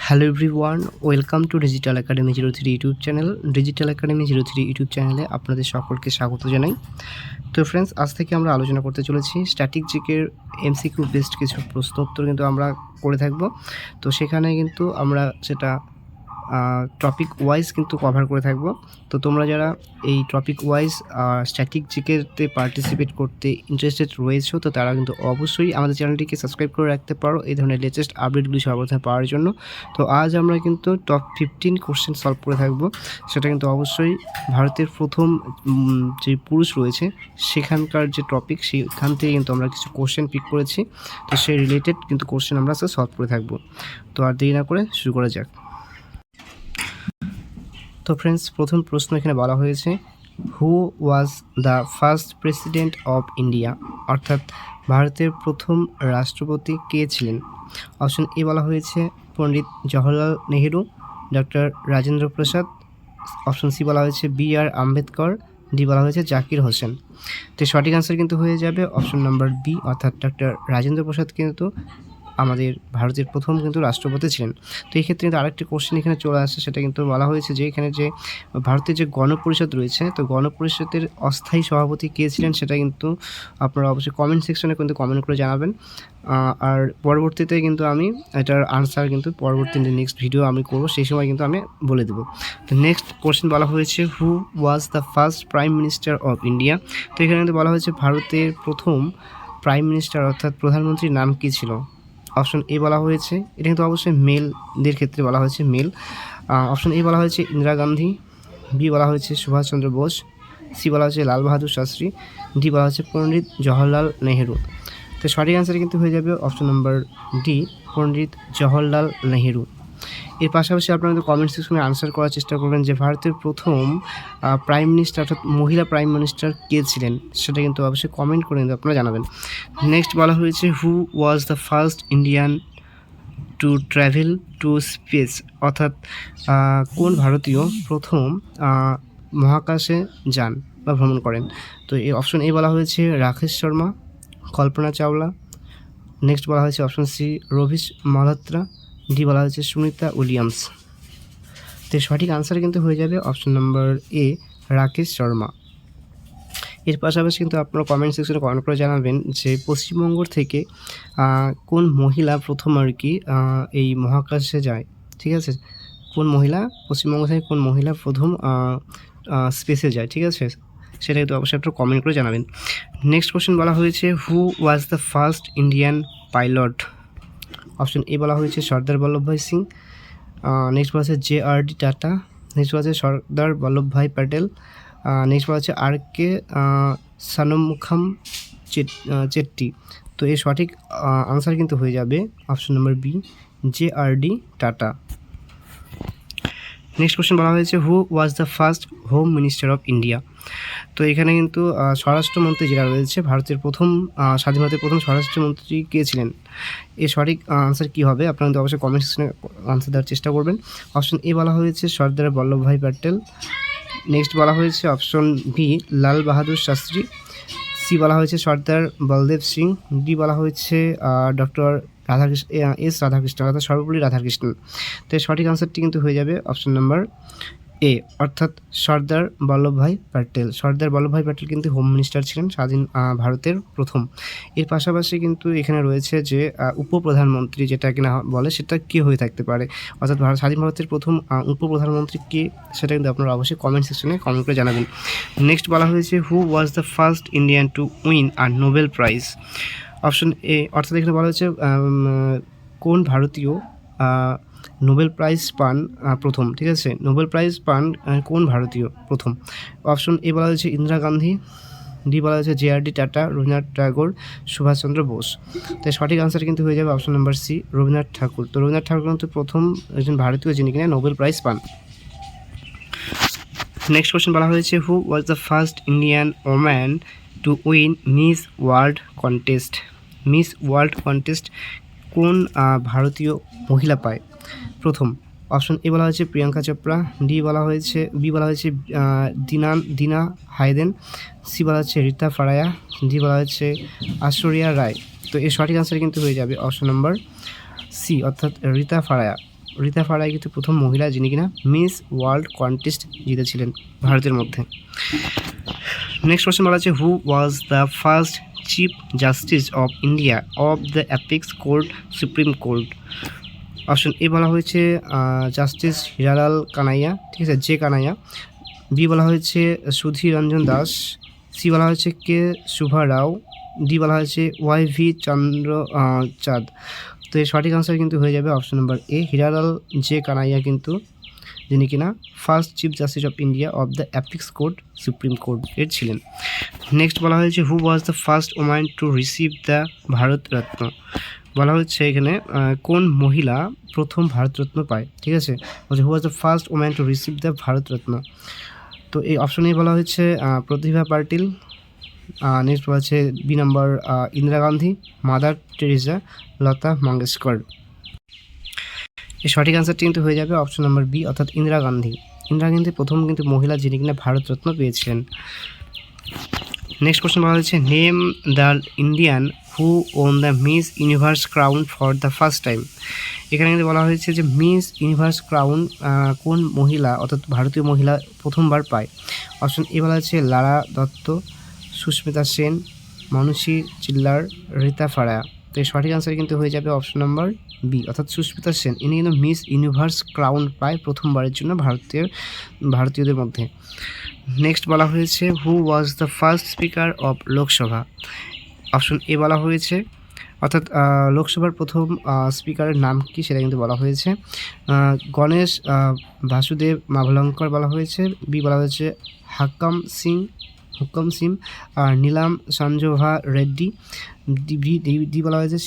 Hello everyone, welcome to digital academy 03 YouTube channel. Digital academy 03 YouTube চ্যানেলে আপনাদের সকলকে স্বাগত জানাই। তো ফ্রেন্ডস, আজ থেকে আমরা আলোচনা করতে চলেছি স্ট্যাটিক জিকের এমসিকিউ বেসড কিছু প্রশ্ন উত্তর কিন্তু আমরা করে থাকব। তো সেখানে কিন্তু আমরা সেটা টপিক ওয়াইজ কিন্তু কভার করে থাকবো। তো তোমরা যারা এই টপিক ওয়াইজ স্ট্যাটিক জিকেতে পার্টিসিপেট করতে ইন্টারেস্টেড রয়েছো, তো তারা কিন্তু অবশ্যই আমাদের চ্যানেলটিকে সাবস্ক্রাইব করে রাখতে পারো এই ধরনের লেটেস্ট আপডেটগুলি সর্বপ্রথম পাওয়ার জন্য। তো আজ আমরা কিন্তু টপ 15 কোশ্চেন সলভ করে থাকবো। সেটা কিন্তু অবশ্যই ভারতের প্রথম যে পুরুষ রয়েছে সেখানকার যে টপিক, সেখান থেকে কিন্তু আমরা কিছু কোশ্চেন পিক করেছি। তো সেই রিলেটেড কিন্তু কোশ্চেন আমরা সলভ করে থাকবো। তো আর দেরি না করে শুরু করা যাক। তো ফ্রেন্ডস, প্রথম প্রশ্ন এখানে বলা হয়েছে, who was the first president of India, অর্থাৎ ভারতের প্রথম রাষ্ট্রপতি কে ছিলেন? অপশন এ বলা হয়েছে Pandit Jawaharlal Nehru, doctor Rajendra Prasad. Option C বলা হয়েছে বি.আর. আম্বেদকর। ডি বলা হয়েছে জাকির হোসেন। তো সঠিক আনসার কিন্তু হয়ে যাবে অপশন নাম্বার বি, অর্থাৎ ডক্টর রাজেন্দ্র প্রসাদ কিন্তু আমাদের ভারতের প্রথম কিন্তু রাষ্ট্রপতি ছিলেন। তো এই ক্ষেত্রে কিন্তু আরেকটি কোশ্চেন এখানে চলে আসছে, সেটা কিন্তু বলা হয়েছে যে এখানে যে ভারতের যে গণপরিষদ রয়েছে, তো গণপরিষদের অস্থায়ী সভাপতি কে ছিলেন সেটা কিন্তু আপনারা অবশ্যই কমেন্ট সেকশনে কিন্তু কমেন্ট করে জানাবেন। আর পরবর্তীতে কিন্তু আমি এটার আনসার কিন্তু পরবর্তী নেক্সট ভিডিও আমি করবো, সেই সময় কিন্তু আমি বলে দেবো। তো নেক্সট কোশ্চেন বলা হয়েছে, who was the first prime minister of India. তো এখানে কিন্তু বলা হয়েছে ভারতের প্রথম প্রাইম মিনিস্টার অর্থাৎ প্রধানমন্ত্রীর নাম কী ছিল? অপশন এ বলা হয়েছে, এটা কিন্তু অবশ্যই মেলদের ক্ষেত্রে বলা হয়েছে মেল। অপশন এ বলা হয়েছে ইন্দিরা গান্ধী, বি বলা হয়েছে সুভাষচন্দ্র বোস, সি বলা হয়েছে লাল বাহাদুর শাস্ত্রী, ডি বলা হয়েছে পণ্ডিত জওহরলাল নেহেরু। তো সঠিক অ্যান্সার কিন্তু হয়ে যাবে option number D, Pandit Jawaharlal Nehru. এর পাশাপাশি আপনারা কিন্তু কমেন্ট সেকশনে আনসার করার চেষ্টা করবেন যে ভারতের প্রথম প্রাইম মিনিস্টার অর্থাৎ মহিলা প্রাইম মিনিস্টার কে ছিলেন, সেটা কিন্তু অবশ্যই কমেন্ট করে কিন্তু আপনারা জানাবেন। নেক্সট বলা হয়েছে, who was the first Indian to travel to space, অর্থাৎ কোন ভারতীয় প্রথম মহাকাশে যান বা ভ্রমণ করেন? তো এই অপশন এ বলা হয়েছে রাকেশ শর্মা, কল্পনা চাওলা। নেক্সট বলা হয়েছে option C Ravish Malhotra, D বলা হয়েছে সুনিতা উইলিয়ামস। তো সঠিক আনসার কিন্তু হয়ে যাবে অপশন নাম্বার এ রাকেশ শর্মা। এর পাশাপাশি কিন্তু আপনারা কমেন্ট সেকশনে কমেন্ট করে জানাবেন যে পশ্চিমবঙ্গ থেকে কোন মহিলা প্রথম আর কি এই মহাকাশে যায়, ঠিক আছে? কোন মহিলা, পশ্চিমবঙ্গ থেকে কোন মহিলা প্রথম স্পেসে যায়, ঠিক আছে? সেটা কিন্তু অবশ্যই আপনারা কমেন্ট করে জানাবেন। নেক্সট কোশ্চেন বলা হয়েছে, who was the first Indian pilot? Option A বলা হয়েছে সর্দার বল্লভভাই সিং, নেক্সট বলা হচ্ছে JRD টাটা, নেক্সট বলা হচ্ছে সর্দার বল্লভভাই প্যাটেল, নেক্সট বলা হচ্ছে আর.কে. সানমুখাম চেট্টি। তো এই সঠিক আনসার কিন্তু হয়ে যাবে option number B, JRD Tata. Next question বলা হয়েছে, who was the first home minister of India? তো এখানে কিন্তু স্বরাষ্ট্রমন্ত্রী যেটা রয়েছে, ভারতের প্রথম স্বাধীন ভারতের প্রথম স্বরাষ্ট্রমন্ত্রী কে ছিলেন? এর সঠিক আনসার কী হবে আপনারা কিন্তু অবশ্যই কমেন্ট সেকশনে আনসার দেওয়ার চেষ্টা করবেন। অপশন এ বলা হয়েছে সর্দার বল্লভভাই প্যাটেল, নেক্সট বলা হয়েছে option B Lal Bahadur Shastri, C বলা হয়েছে সর্দার বলদেব সিং, ডি বলা হয়েছে ডক্টর রাধাকৃষ্ণ অর্থাৎ সর্বপল্লী রাধাকৃষ্ণন। তো সঠিক আনসারটি কিন্তু হয়ে যাবে অপশন নাম্বার এ, অর্থাৎ সর্দার বল্লভভাই প্যাটেল। সর্দার বল্লভভাই প্যাটেল কিন্তু হোম মিনিস্টার ছিলেন স্বাধীন ভারতের প্রথম। এর পাশাপাশি কিন্তু এখানে রয়েছে যে উপপ্রধানমন্ত্রী যেটা কিনা বলে, সেটা কী হয়ে থাকতে পারে, অর্থাৎ স্বাধীন ভারতের প্রথম উপপ্রধানমন্ত্রী কে, সেটা কিন্তু আপনারা অবশ্যই কমেন্ট সেকশনে কমেন্ট করে জানাবেন। নেক্সট বলা হয়েছে, who was the first Indian to win a Nobel prize? Option A, অর্থাৎ এখানে বলা হয়েছে কোন ভারতীয় নোবেল প্রাইজ পান প্রথম, ঠিক আছে? নোবেল প্রাইজ পান কোন ভারতীয় প্রথম? অপশন এ বলা হয়েছে ইন্দিরা গান্ধী, ডি বলা হয়েছে JRD টাটা, রবীন্দ্রনাথ ঠাকুর, সুভাষচন্দ্র বোস। তাই সঠিক আনসার কিন্তু হয়ে যাবে option number C Rabindranath Tagore. তো রবীন্দ্রনাথ ঠাকুর কিন্তু প্রথম একজন ভারতীয় যিনি কিনা নোবেল প্রাইজ পান। নেক্সট কোশ্চেন বলা হয়েছে, who was the first Indian woman to win Miss World contest? Miss World contest কোন ভারতীয় মহিলা পায় প্রথম? অপশন এ বলা হয়েছে প্রিয়াঙ্কা চোপড়া, বি বলা হয়েছে দিনা হায়দেন, সি বলা হচ্ছে রীতা ফারায়া, ডি বলা হচ্ছে ঐশ্বরিয়া রায়। তো এর সঠিক আনসার কিন্তু হয়ে যাবে অপশন নাম্বার সি, অর্থাৎ রীতা ফারায়া। রীতা ফারাই কিন্তু প্রথম মহিলা যিনি কিনা মিস ওয়ার্ল্ড কন্টেস্ট জিতেছিলেন ভারতের মধ্যে। নেক্সট কোশ্চেন বলা আছে who was the first chief justice of India of the apex court supreme court. Option A বলা হয়েছে জাস্টিস হীরালাল কানাইয়া, ঠিক আছে, জে কানাইয়া। বি বলা হয়েছে সুধীর রঞ্জন দাস। সি বলা হয়েছে কে শুভা রাও। ডি বলা হয়েছে ওয়াই.ভি. চন্দ্র চাঁদ। তো এর সঠিক আনসার কিন্তু হয়ে যাবে option number A, Hiralal J Kania কিন্তু যিনি কিনা first chief justice of India of the apex court supreme court এর ছিলেন। নেক্সট বলা হয়েছে who was the first woman to receive the Bharat Ratna. বলা হচ্ছে এখানে কোন মহিলা প্রথম ভারতরত্ন পায়, ঠিক আছে, বলছে who was the first woman to receive the Bharat Ratna. তো এই অপশনেই বলা হচ্ছে প্রতিভা পাটিল। নেক্সট বলা হচ্ছে B number Indira Gandhi, mother Teresa, Lata Mangeshkar. এই সঠিক আনসারটি কিন্তু হয়ে যাবে অপশন নাম্বার বি, অর্থাৎ ইন্দিরা গান্ধী। ইন্দিরা গান্ধী প্রথম কিন্তু মহিলা যিনি কিনা ভারতরত্ন পেয়েছিলেন। নেক্সট কোশ্চেন বলা হয়েছে name the Indian who won the miss universe crown for the first time. এখানে কিন্তু বলা হয়েছে যে মিস ইউনিভার্স ক্রাউন কোন মহিলা অর্থাৎ ভারতীয় মহিলা প্রথমবার পায়। অপশন এ বলা হচ্ছে লারা দত্ত, সুস্মিতা সেন, মানুষী চিল্লার, রীতা ফারা। তো এই সঠিক আনসার কিন্তু হয়ে যাবে অপশন নাম্বার বি, অর্থাৎ সুস্মিতা সেন। ইনি কিন্তু মিস ইউনিভার্স ক্রাউন পায় প্রথমবারের জন্য ভারতীয়দের মধ্যে। নেক্সট বলা হয়েছে who was the first speaker of Lok Sabha. Option A বলা হয়েছে, অর্থাৎ লোকসভার প্রথম স্পিকারের নাম কি সেটা কিন্তু বলা হয়েছে গণেশ বাসুদেব মাভলঙ্কর বলা হয়েছে। বি বলা হয়েছে হুকম সিং আর নীলাম সঞ্জোভা রেড্ডি। ডি বলা হয়েছে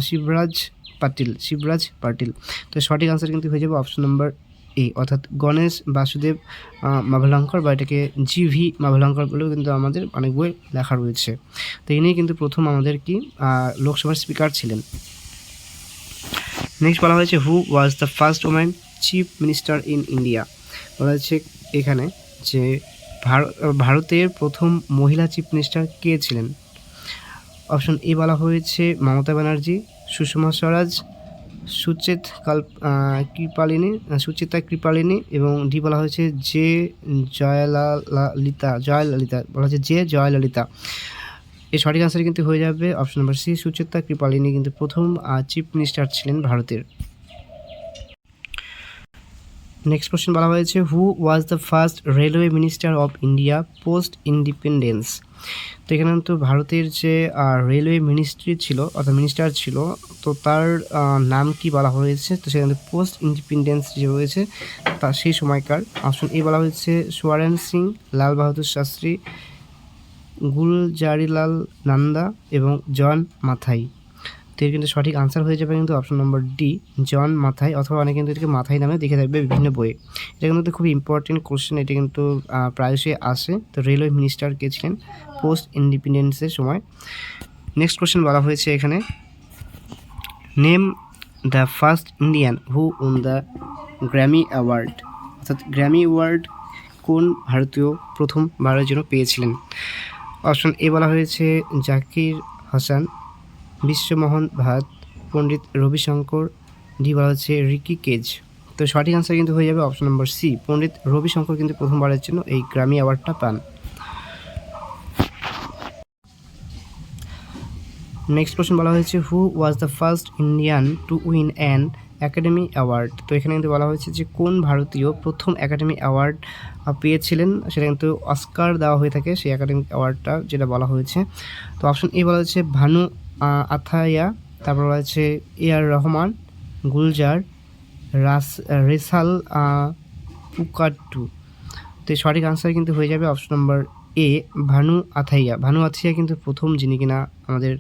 শিবরাজ পাটিল। তো সঠিক আনসার কিন্তু হয়ে যাবে অপশন নাম্বার এ, অর্থাৎ গণেশ বাসুদেব মাভলঙ্কর, বা এটাকে জি.ভি. মাভলঙ্কর বলেও কিন্তু আমাদের অনেক বই লেখা রয়েছে। তো ইনি কিন্তু প্রথম আমাদের কি লোকসভার স্পিকার ছিলেন। নেক্সট বলা হয়েছে who was the first woman chief minister in India. বলা হচ্ছে এখানে যে ভারতের প্রথম মহিলা চিফ মিনিস্টার কে ছিলেন। অপশন এ বলা হয়েছে মমতা ব্যানার্জি, সুষমা স্বরাজ, সুচিতা কৃপালিনী, এবং ডি বলা হয়েছে জয়ললিতা বলা হচ্ছে জয়ললিতা। এই সঠিক আনসার কিন্তু হয়ে যাবে option number C, Suchita Kripalani কিন্তু প্রথম চিফ মিনিস্টার ছিলেন ভারতের। নেক্সট কোশ্চেন বলা হয়েছে who was the first railway minister of India post independence. তো এখানে তো ভারতের যে রেলওয়ে মিনিস্ট্রি ছিল অর্থাৎ মিনিস্টার ছিল, তো তার নাম কি বলা হয়েছে, তো সেখানে পোস্ট ইন্ডিপেন্ডেন্স যে রয়েছে তা সেই সময়কার। অপশন এ বলা হয়েছে সোয়ারেন সিং, লাল বাহাদুর শাস্ত্রী, গুলজারিলাল নন্দা এবং জন মাথাই। তো এর কিন্তু সঠিক আনসার হয়ে যাবে কিন্তু অপশন নম্বর ডি, জন মাথাই, অথবা অনেকে কিন্তু এটাকে মাথাই নামে দেখে থাকবে বিভিন্ন বইয়ে। এটা কিন্তু খুব ইম্পর্টেন্ট কোশ্চেন, এটা কিন্তু প্রায়শই আসে। তো রেলওয়ে মিনিস্টার কে ছিলেন পোস্ট ইন্ডিপেন্ডেন্সের সময়। নেক্সট কোশ্চেন বলা হয়েছে এখানে name the first Indian who won the Grammy award, অর্থাৎ গ্র্যামি অ্যাওয়ার্ড কোন ভারতীয় প্রথমবারের জন্য পেয়েছিলেন। অপশন এ বলা হয়েছে জাকির হাসান, বিশ্বমোহন ভাট, পণ্ডিত রবিশঙ্কর, ডি বলা হচ্ছে রিকি কেজ। তো সঠিক আনসার কিন্তু হয়ে যাবে অপশন নম্বর সি, পণ্ডিত রবিশঙ্কর কিন্তু প্রথমবারের জন্য এই গ্র্যামি অ্যাওয়ার্ডটা পান। নেক্সট কোশ্চেন বলা হয়েছে who was the first Indian to win an academy award. তো এখানে কিন্তু বলা হয়েছে যে কোন ভারতীয় প্রথম একাডেমি অ্যাওয়ার্ড পেয়েছিলেন, সেটা কিন্তু অস্কার দেওয়া হয়ে থাকে সেই একাডেমি অ্যাওয়ার্ডটা যেটা বলা হয়েছে। তো অপশন এ বলা হচ্ছে ভানু আথাইয়া, তারপর বলা হচ্ছে এ.আর. রহমান, গুলজার, রেসাল পুকাট্টু। তো সঠিক আনসার কিন্তু হয়ে যাবে অপশন নম্বর এ, ভানু আথাইয়া কিন্তু প্রথম যিনি কিনা আমাদের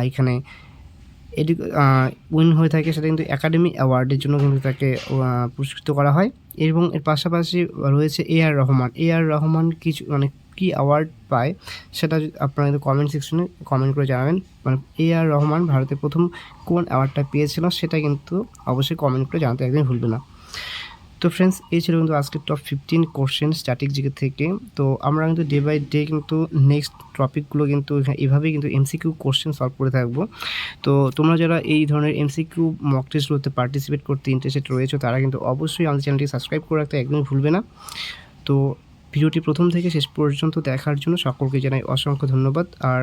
এখানে উইন হয়ে থাকে, সেটা কিন্তু একাডেমি অ্যাওয়ার্ডের জন্য কিন্তু তাকে পুরস্কৃত করা হয়। এবং এর পাশাপাশি রয়েছে এ.আর. রহমান কিছু কি অ্যাওয়ার্ড পায় সেটা আপনারা কিন্তু কমেন্ট সেকশনে কমেন্ট করে জানাবেন। এ.আর. রহমান ভারতের প্রথম কোন অ্যাওয়ার্ডটা পেয়েছিল সেটা কিন্তু অবশ্যই কমেন্ট করে জানাতে একদিন ভুলবে না। তো ফ্রেন্ডস, এই ছিল কিন্তু আজকের টপ 15 কোশ্চেন স্ট্যাটিক জিকে থেকে। তো আমরা কিন্তু ডে বাই ডে কিন্তু নেক্সট টপিকগুলো কিন্তু এভাবেই কিন্তু এমসিকিউ কোশ্চেন সলভ করে থাকবো। তো তোমরা যারা এই ধরনের এমসিকিউ মক টেস্টগুলোতে পার্টিসিপেট করতে ইন্টারেস্টেড রয়েছে তারা কিন্তু অবশ্যই আমাদের চ্যানেলটি সাবস্ক্রাইব করে রাখতে একদমই ভুলবে না। তো ভিডিওটি প্রথম থেকে শেষ পর্যন্ত দেখার জন্য সকলকে জানাই অসংখ্য ধন্যবাদ। আর